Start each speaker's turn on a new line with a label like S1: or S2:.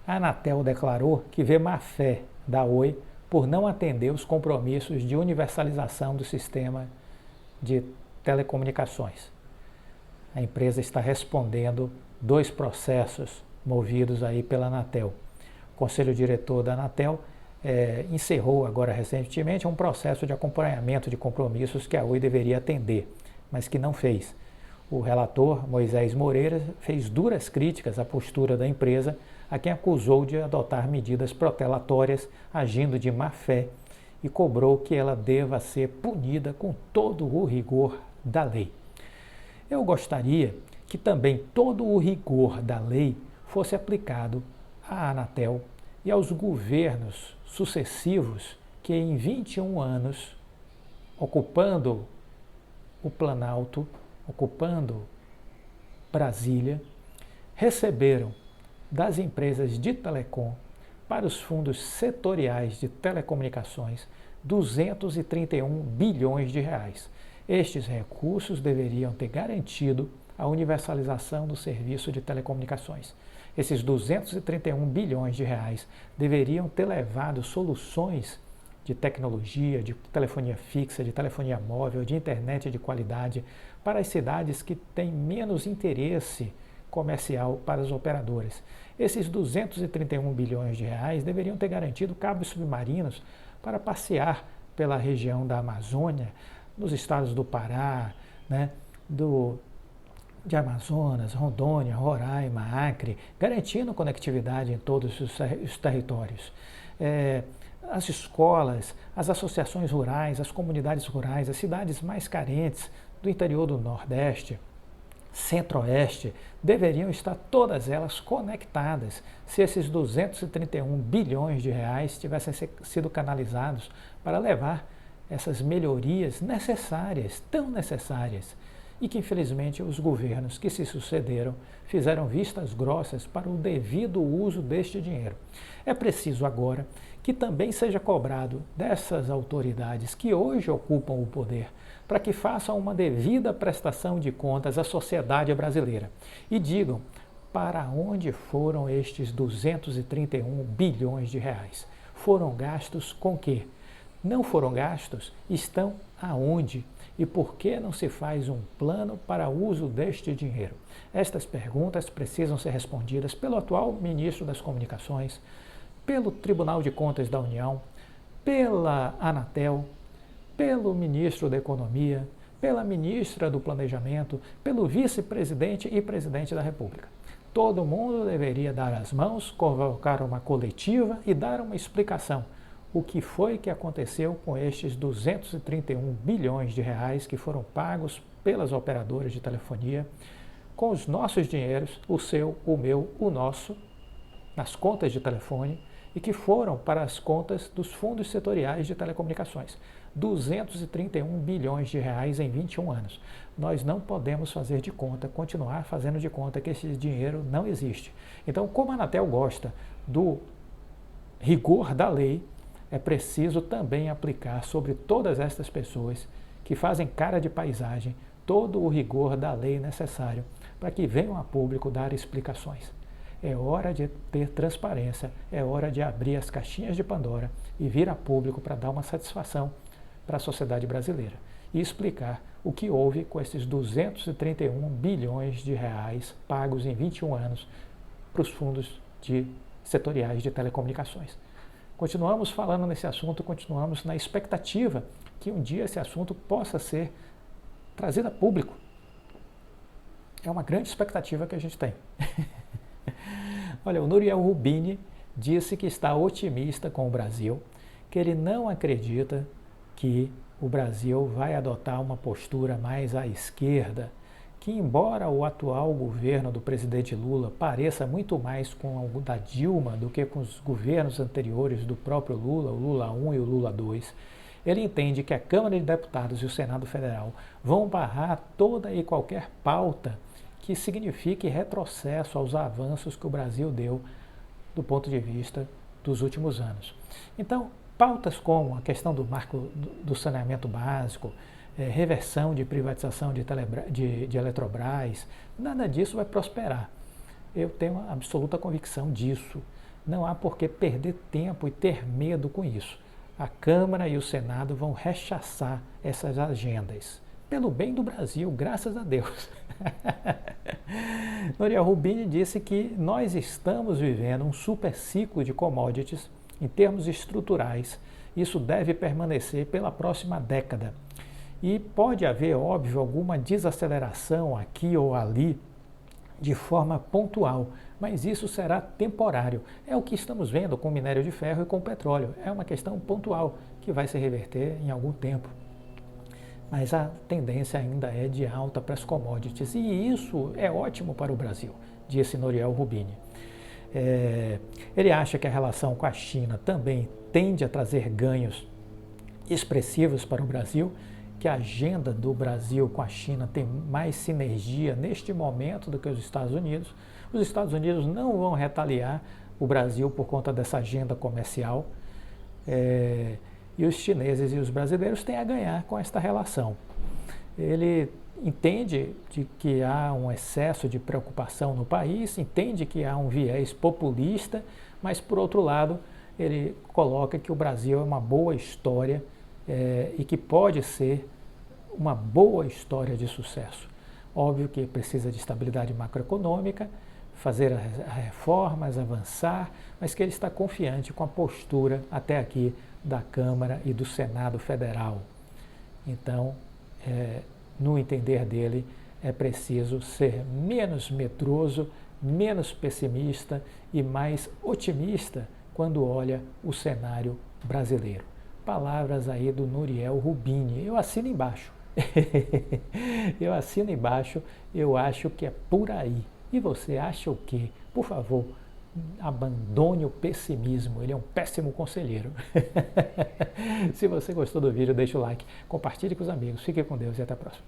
S1: A Anatel declarou que vê má-fé da Oi por não atender os compromissos de universalização do sistema de telecomunicações. A empresa está respondendo 2 processos movidos aí pela Anatel. O Conselho Diretor da Anatel encerrou agora recentemente um processo de acompanhamento de compromissos que a Oi deveria atender, mas que não fez. O relator, Moisés Moreira, fez duras críticas à postura da empresa, a quem acusou de adotar medidas protelatórias, agindo de má fé, e cobrou que ela deva ser punida com todo o rigor da lei. Eu gostaria que também todo o rigor da lei fosse aplicado à Anatel e aos governos sucessivos que em 21 anos, ocupando o Planalto, ocupando Brasília, receberam das empresas de telecom para os fundos setoriais de telecomunicações 231 bilhões de reais. Estes recursos deveriam ter garantido a universalização do serviço de telecomunicações. Esses 231 bilhões de reais deveriam ter levado soluções de tecnologia, de telefonia fixa, de telefonia móvel, de internet de qualidade para as cidades que têm menos interesse comercial para as operadoras. Esses 231 bilhões de reais deveriam ter garantido cabos submarinos para passear pela região da Amazônia, nos estados do Pará, de Amazonas, Rondônia, Roraima, Acre, garantindo conectividade em todos os territórios. As escolas, as associações rurais, as comunidades rurais, as cidades mais carentes do interior do Nordeste, Centro-Oeste, deveriam estar todas elas conectadas se esses 231 bilhões de reais tivessem sido canalizados para levar essas melhorias necessárias, tão necessárias, e que infelizmente os governos que se sucederam fizeram vistas grossas para o devido uso deste dinheiro. É preciso agora que também seja cobrado dessas autoridades que hoje ocupam o poder, para que façam uma devida prestação de contas à sociedade brasileira e digam para onde foram estes 231 bilhões de reais. Foram gastos com quê? Não foram gastos? Estão aonde? E por que não se faz um plano para o uso deste dinheiro? Estas perguntas precisam ser respondidas pelo atual ministro das Comunicações, pelo Tribunal de Contas da União, pela Anatel, pelo ministro da Economia, pela ministra do Planejamento, pelo vice-presidente e presidente da República. Todo mundo deveria dar as mãos, convocar uma coletiva e dar uma explicação. O que foi que aconteceu com estes 231 bilhões de reais que foram pagos pelas operadoras de telefonia com os nossos dinheiros, o seu, o meu, o nosso, nas contas de telefone e que foram para as contas dos fundos setoriais de telecomunicações. 231 bilhões de reais em 21 anos. Nós não podemos fazer de conta, continuar fazendo de conta que esse dinheiro não existe. Então, como a Anatel gosta do rigor da lei, é preciso também aplicar sobre todas estas pessoas que fazem cara de paisagem todo o rigor da lei necessário para que venham a público dar explicações. É hora de ter transparência, é hora de abrir as caixinhas de Pandora e vir a público para dar uma satisfação para a sociedade brasileira e explicar o que houve com esses 231 bilhões de reais pagos em 21 anos para os fundos setoriais de telecomunicações. Continuamos falando nesse assunto, continuamos na expectativa que um dia esse assunto possa ser trazido a público. É uma grande expectativa que a gente tem. Olha, o Nouriel Rubini disse que está otimista com o Brasil, que ele não acredita que o Brasil vai adotar uma postura mais à esquerda, que embora o atual governo do presidente Lula pareça muito mais com o da Dilma do que com os governos anteriores do próprio Lula, o Lula 1 e o Lula 2, ele entende que a Câmara de Deputados e o Senado Federal vão barrar toda e qualquer pauta que signifique retrocesso aos avanços que o Brasil deu do ponto de vista dos últimos anos. Então, pautas como a questão do marco do saneamento básico, reversão de privatização de Eletrobras, nada disso vai prosperar. Eu tenho uma absoluta convicção disso. Não há por que perder tempo e ter medo com isso. A Câmara e o Senado vão rechaçar essas agendas. Pelo bem do Brasil, graças a Deus. Nouriel Rubini disse que nós estamos vivendo um super ciclo de commodities em termos estruturais. Isso deve permanecer pela próxima década. E pode haver, óbvio, alguma desaceleração aqui ou ali de forma pontual, mas isso será temporário. É o que estamos vendo com o minério de ferro e com o petróleo. É uma questão pontual que vai se reverter em algum tempo. Mas a tendência ainda é de alta para as commodities, e isso é ótimo para o Brasil, disse Nouriel Rubini. Ele acha que a relação com a China também tende a trazer ganhos expressivos para o Brasil, que a agenda do Brasil com a China tem mais sinergia neste momento do que os Estados Unidos. Os Estados Unidos não vão retaliar o Brasil por conta dessa agenda comercial. E os chineses e os brasileiros têm a ganhar com esta relação. Ele entende de que há um excesso de preocupação no país, entende que há um viés populista, mas, por outro lado, ele coloca que o Brasil é uma boa história e que pode ser uma boa história de sucesso. Óbvio que precisa de estabilidade macroeconômica, fazer as reformas, avançar, mas que ele está confiante com a postura até aqui da Câmara e do Senado Federal. Então, no entender dele, é preciso ser menos medroso, menos pessimista e mais otimista quando olha o cenário brasileiro. Palavras aí do Nouriel Rubini. Eu assino embaixo. Eu assino embaixo, eu acho que é por aí. E você acha o quê? Por favor, abandone o pessimismo, ele é um péssimo conselheiro. Se você gostou do vídeo, deixa o like, compartilhe com os amigos, fique com Deus e até a próxima.